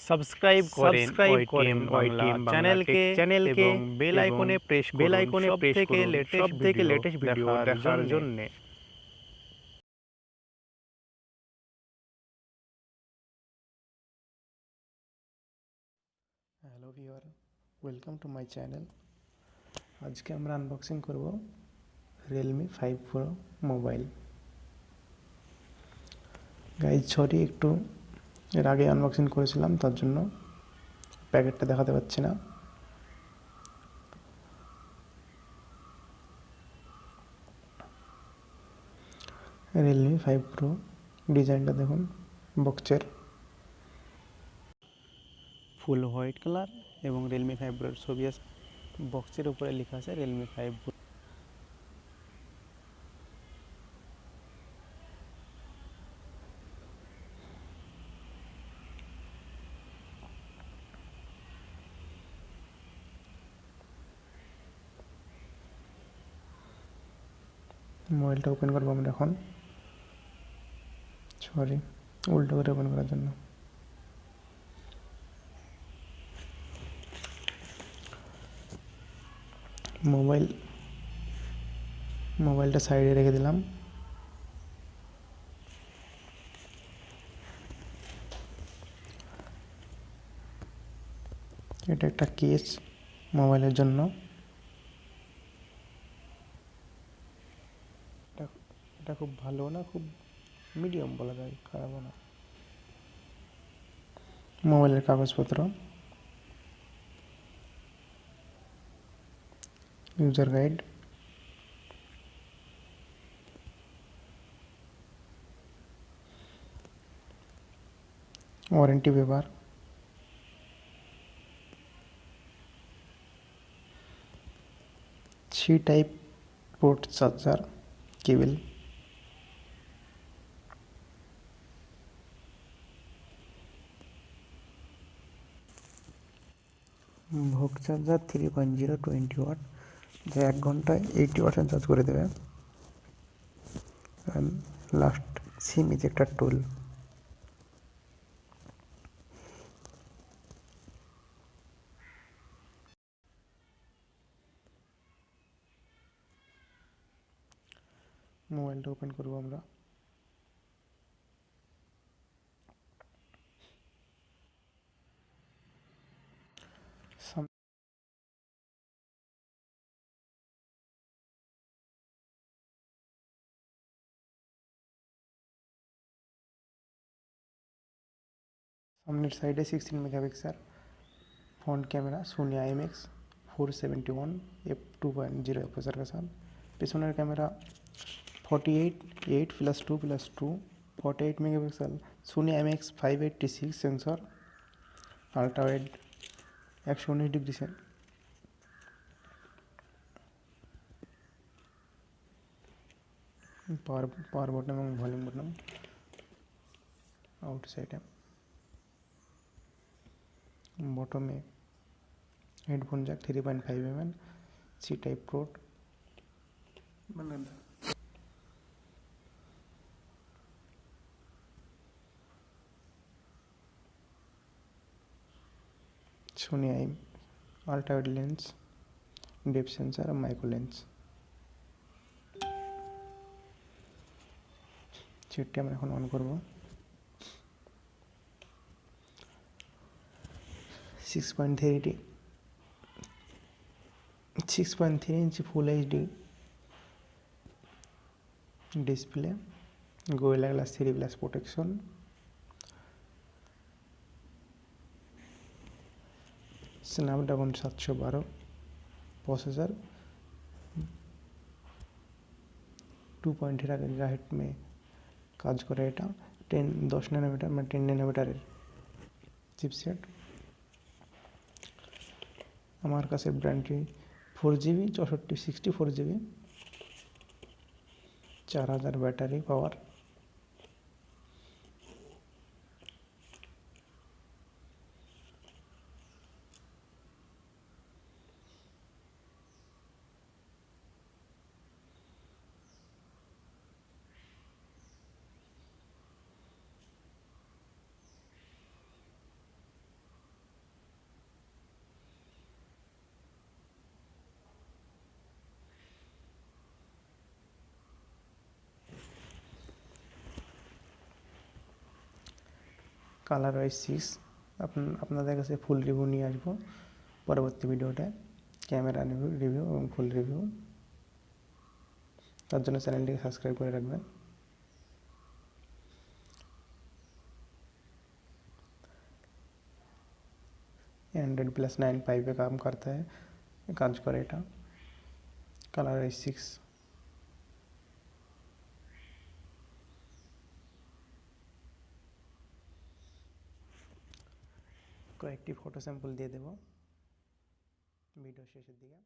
Subscribe করেন YTM Bangla take চ্যানেলকে এবং বেল আইকনে প্রেস করুন সব থেকে লেটেস্ট ভিডিও দেখার জন্য। Hello viewer, welcome to my channel. আজকে আমরা আনবক্সিং করব Realme 5 pro mobile. Guys sorry, একটু এর আগে আনবক্সিং করেছিলাম, তার জন্য প্যাকেটটা দেখাতে পাচ্ছি না। রিয়েলমি 5 প্রো ডিজাইনটা দেখুন, বক্সের ফুল হোয়াইট কালার এবং রিয়েলমি 5 প্রোর ছবি আছে। বক্সের উপরে লেখা আছে রিয়েলমি 5 প্রো। মোবাইলটা ওপেন করবো আমরা এখন। সরি, উল্টো করে ওপেন করার জন্য। মোবাইলটা সাইডে রেখে দিলাম। এটা একটা কেস মোবাইলের জন্য। এটা খুব ভালো না, খুব মিডিয়াম বলা যায়, খারাপও না। মোবাইলের কাগজপত্র, user guide, warranty paper, C type port charger cable, VOOC charger 3.0 20 watt, যা 1 ঘন্টায় 80% চার্জ করে দেবে। Last SIM ejector tool. মোবাইলটা ওপেন করবো আমরা। সামনের সাইডে 16 megapixel front camera Sony IMX 471 f2.0 aperture के साथ। पिछोनर camera 48 + 2 + 2 48 megapixel Sony IMX 586 sensor, ultra wide 119 degree से। पावर बटन और वॉल्यूम बटन आउट साइड है। बॉटम में headphone jack 3.5 mm, C type port, Sony I ultra wide lens, depth sensor और micro lens. চিপটি আমরা এখন অন করব। 6.3 inch full HD display, gorilla glass 3+ protection, Snapdragon 712 processor, 2.3 GHz में কাজ করে। এটা 10 नैनोमीटर মানে 10 नैनोमीटरेर चिपसेट। আমার কাছে ব্র্যান্ডটি 4GB 64GB, 4000 battery power. Colour wise 6। আপনাদের কাছে ফুল রিভিউ নিয়ে আসবো পরবর্তী ভিডিওতে, ক্যামেরা রিভিউ এবং ফুল রিভিউ। তার জন্য চ্যানেলটিকে সাবস্ক্রাইব করে রাখবেন। Android+9 पे काम करता है, কাজ করে এটা। Colour wise 6। কয়েকটি ফটো স্যাম্পল দিয়ে দেব ভিডিও শেষের দিকে।